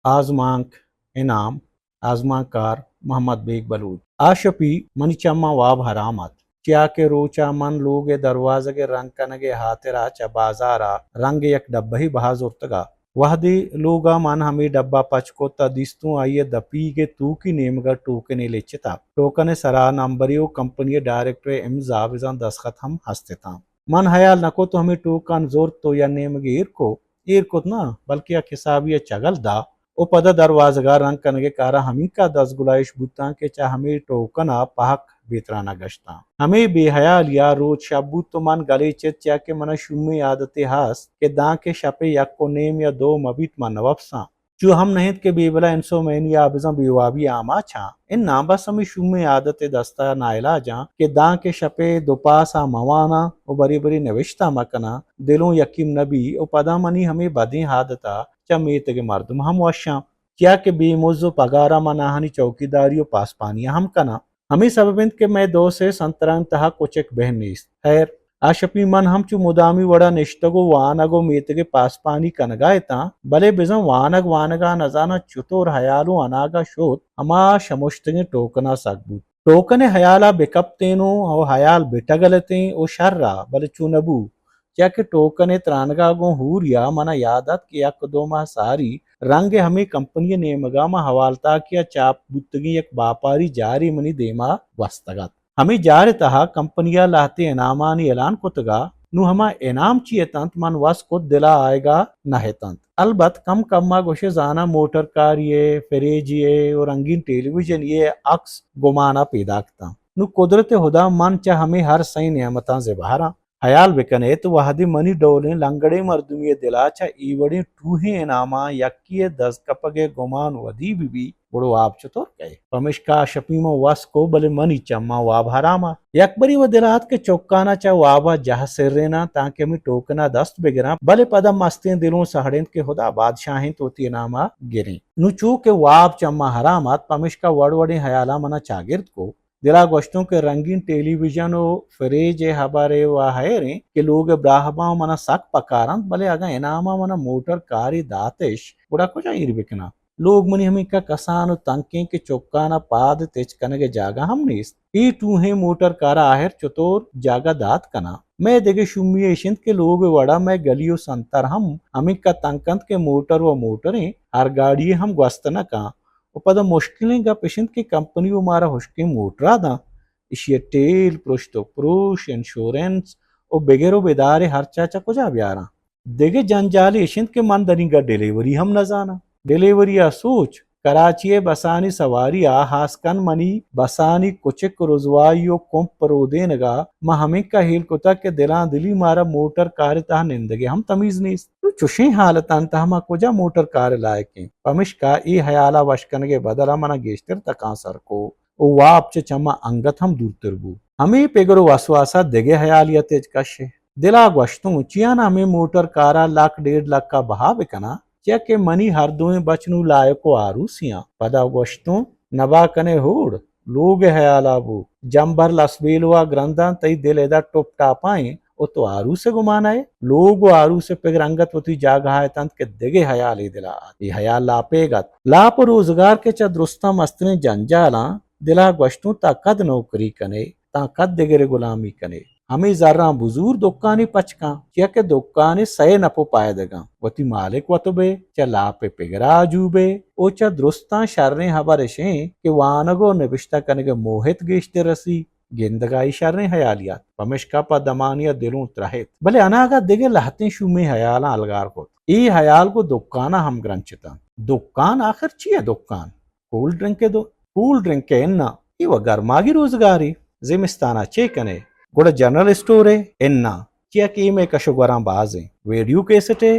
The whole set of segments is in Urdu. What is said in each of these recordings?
آزمانک انعام آزمانکار محمد بیگ بلوچ آشپی منی چما واب حرامت چیا کے روچا من لوگ دروازہ کے رنگ کنگے ہاترا چا بازارا رنگ یک ڈبہ ہی بہا زورتگا وحدی لوگا من ہمیں ڈبہ پچکو تا دیستوں آئیے دپی کے تو کی نیمگا ٹوکنے لیچتا ٹوکنے سرا نمبریو کمپنی ڈائریکٹر امضا وزان دستخط ہم ہستے تھا من حیال نکو تو ہمیں ٹوکان زور تو یا نیمگے ایرکوت نا بلکہ یک حسابی چگل دا او پدا دروازگار رنگ کنگے کارا ہمیں کا دس گلائش بوتاں کے چا ہمیں ٹوکنا پاک بیترانا گشتا ہمیں بے حیال یا روز شب بود تو من گلے چت چیا کہ منا شمی عادت ہاس کہ داں کے شپے یک کو نیم یا دو مبیت من وپساں جو ہم نہت کے بے بلا انسو مینی آبزاں بیوابی آما چھاں ان نا بس ہمیں شمی عادت دستا نائلا جاں کہ داں کے شپے دو پاسا موانا او بری بری نوشتا مکنا دلوں یقیم نبی او پدا منی ہمیں بدیں عادتا چا میتگ مردم ہم وشاں کیا کہ بے موزو پگارا مناہنی چوکی داری و پاسپانیاں ہم کنا ہمیں سببند کہ میں دو سے سنتران تہا کچھ بہن نیست خیر آشپی من ہم چو مدامی وڑا نشتگو وانگو میتگ پاسپانی کنگائے تاں بلے بزن وانگا نزانا چطور حیالو اناگا شوت ہما شمشتگیں ٹوکنا سک بود ٹوکنے حیالا بکپتینو او حیال بٹگلتیں او شرع بلے چو نبو کیا کہ ٹوکنے ترانگا گو ہوریا منا یادت کہ یک دو ماہ ساری رنگ ہمیں کمپنی نیمگا ما حوالتا کیا چاپ بودتگی یک باپاری جاری منی دیما وستگت ہمیں جار تہا کمپنیا لاتے انعامانی اعلان کتگا نو ہما انعام چیئے تنت من وس کت دلا آئے گا نہ تنت البت کم کما گوشے زانا موٹر کار یہ فریج یہ اور رنگین ٹیلی ویژن یہ عکس گمانا پیدا کتا نو قدرت خدا من چا ہمیں ہر سی نعمتاں زبہرا حیال بکنے تو وحدی منی ڈولیں لنگڑے مردمی دلا چا ایوڑی ٹوہیں انعاماں یکی دز کپگے گمان ودی بھی بڑو آپ چطور کہے پمشکا شپیمو وس کو بلے منی چما واب حراما یک بری و دلات کے چوکانا چا وابا جہ سرنا تاکہ ہمیں ٹوکنا دست بگرا بلے پدم مستیں دلوں سہڑند کے خدا بادشاہیں توتی انعامہ گریں نو چو کہ واب چما حرامات پمشکا وڑوڑی حیالا منا چاگرد کو دلا گوشتوں کے رنگین ٹیلی ویژن و فریج خبرے و حیریں کہ لوگ براہباں منا سک پکارند بلے اگا انعامہ منا موٹر کاری داتش بڑا کجا ایر بکنا لوگ منی ہمیں کا کسان و تنکیں کہ چوکانا پاد تیچ کنگے جاگا ہم نیست ای ٹوہیں موٹر کارا آہر چطور جاگا دات کنا میں دیگے شمی ایشند کے لوگ وڑا میں گلیو سنتر ہمیں کا تنکند کے موٹر و موٹریں ہر گاڑی ہم گوستنا کہاں و پدا مشکلیں گا پیشند کی کمپنی و مارا ہوشکیں موٹرا دا اشیا ٹیل پرشت و پروش انشورنس و بگیرو بیدارے ہر چاچا کجا بیارا دیگے جنجالی اشند کے من دنی گا ڈیلیوری ہم نہ زانا ڈیلیوری سوچ کراچی بسانی سواری ہاسکن منی بسانی کچک رزوائی و کمپ پرودینگا ما ہمیں کا ہیل کتا کہ دلان دلی مارا موٹر کار تہا نندگے ہم تمیز نیست تو چوشیں حالتان تہا ما کجا موٹر کار لائکیں پمشکا ای حیالا وشکنگے بدلا منا گیشتر تکان سر کو او واپ چے چما انگت ہم دورتر بو ہمیں پیگرو وسواسا دگے حیالیت کشے دلا گوشتوں چیانا ہمیں موٹر کارا لاکھ 1.5 لاکھ کا بہا بکنا کیا کہ منی ہر دوئیں بچنو لائق و آروسیاں پدا گوشتوں نبا کنے ہوڑ لوگ حیالا بو جمبر لسبیلوا گرندان تی دل ادا ٹوپ ٹاپائیں او تو آرو سے گمانائے لوگ آرو سے پگر انگت وتی جاگہ ہے تنت کے دگے حیالی دلا ای حیال لا پیگت لاپ روزگار کے چا درستہ مستنے جنجالاں دلا گوشتوں تا قد نوکری کنے تا قد دگرے غلامی کنے ہمیں ذرہ بزور دکانی پچکاں کیا کہ دکانی سے نپو پائے دگاں وتی مالک وطو بے چا لاپے پگرا جو بے او چا درستان شرنے حبرشیں کہ وانگو نبشتہ کنگے موہت گیشتے رسی گندگائی شرنے حیالیات پمشکا پا دمانیہ دلوں ترہت بلے اناگا دگے لہتیں شومی حیالاں الگار کو ای حیال کو دکانا ہم گرنچتا دکان آخر چیئے دکان کول ڈرنک کے اننا ای و گرماگی روزگاری زمستانہ چے کنے گوڑا جنرل اسٹور ہے اننا کیا کہ میں کشو گرام بازیں ویڈیو کیسٹے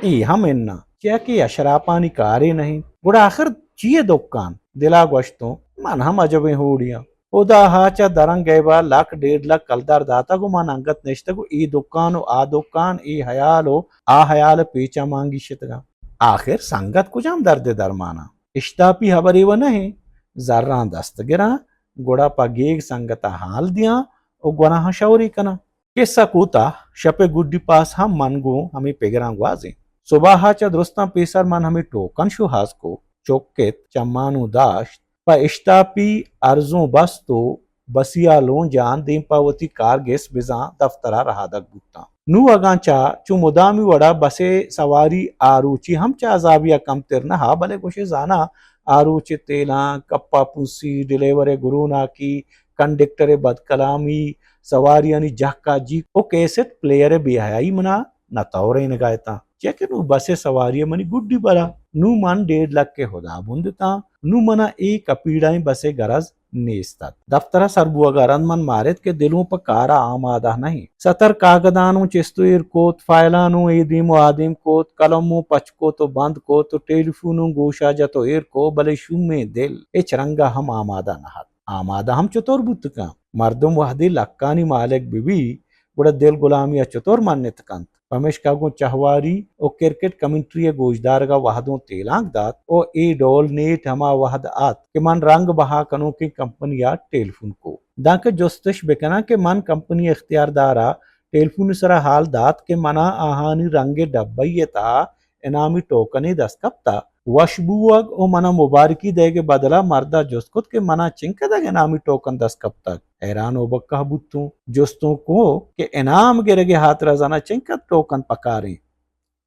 ای ہم اننا کیا کہ اشراپانی کاری نہیں گوڑا آخر چیئے دکان دلا گوشتوں من ہم عجبیں ہوڑیاں خدا ہاچا درنگ گئے با 1.5 لاکھ کلدار داتا گو من انگت نشتا گو ای دکانو آ دکان ای حیالو آ حیال پیچا مانگی شتگا آخر سنگت کجام درد درمانا اشتاپی حبری و نہیں ذران دست گران گوڑا پا گیگ سنگتا حال دیاں او گناہ شوری کنا قصہ کوتا شپ گڈی پاس ہم من گو ہمیں پیگران گوازیں صبح چا درستان پیسر من ہمیں ٹوکن شو ہاس کو چوکت چمانو داشت پا اشتاپی ارزوں بستو بسیالون جان دیم پاوتی کار گیس بزان دفترہ رہا دک بوتا نو اگان چا چو مدامی وڑا بسے سواری آروچی ہم چا عذابیہ کم تر نہا بلے گوشے زانا آروچے تیلان کپا پوسی ڈیلیورے گرونا کی کنڈکٹر بد کلامی سواریانی جہکا جی او کیسٹ پلیئر بے حیائی منا نہ تورے نگایتا چیکے نو بسے سواری منی گڈی برا نو من 1.5 لاکھ کے خدا بندتا نو منا ایک اپیڑائیں بسے گرز نیستت دفترہ سربو اگران من مارت کے دلوں پا کارا آمادہ نہیں ستر کاغدانوں چستو ارکوت فائلانوں ایدیم و آدیم کوت قلموں پچکو تو بند کو تو ٹیلیفونوں گوشا جتو ارکو بلے شومے دل اچ رنگا ہم آمادہ نہت آمادہ ہم چطور بودتکا مردم وحدی لکانی مالک بھی بڑا دل غلامی چطور منت کنت پمشکا گو چہواری او کرکٹ کمنٹری گوشدار گا وحدوں تیلانک دات او اے ڈول نیٹ ہما وحد آت کہ من رنگ بہا کنو کی کمپنی یا ٹیلیفون کو دانکہ جستش بکنا کہ من کمپنی اختیار دارا ٹیلیفون سرا حال دات کہ منا آہانی رنگ ڈبیتا انامی ٹوکنی دستکپتا وشبوگ او منا مبارکی دے کے بدلا مردہ جستکت کہ منا چنک دا انامی ٹوکن دستکپتا حیران ہو بکہ بوتوں جستوں کو کہ انام گرگے ہاتھ رزانا چنکت ٹوکن پکاریں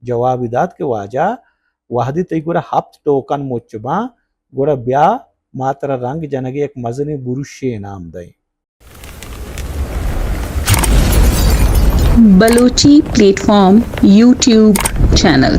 جوابی داد کے واجہ وحدی تی گورا ہفت ٹوکن موچباں گورا بیا ماترا رنگ جنگے ایک مزنی بروشی انام دیں Balochi plate form YouTube channel